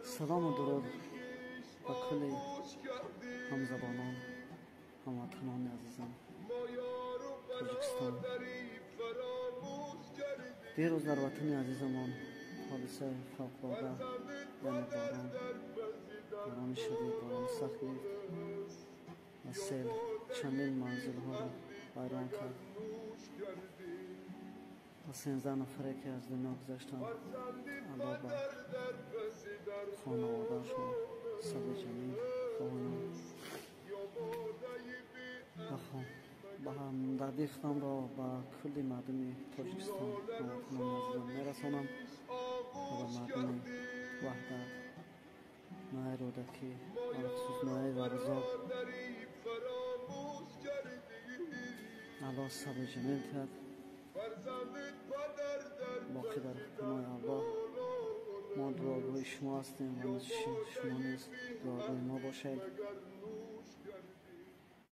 سلام و درود به کل همزبانان هموطنان عزیزم تاجیکستان. دیروز در وطن عزیزمان حادثه فوق‌العاده یعنی باران شدید، باران سخت گرفت و سیل چندین منزل‌ها را ویران کرد و 13 نفره که از دنیا گذشتند الله به خانواده‌شان صبر جمیل خواهانم و همدردی خودم را به کل مردم تاجیکستان هموطنان عزیزم میرسانم و به مردم وحدت، نای رودکی، خصوص نای ورزاب الله صبر جمیل کرد. باقی در پناه الله. ما دعاگوی شما هستیم و شما نیز دعاگوی ما باشید.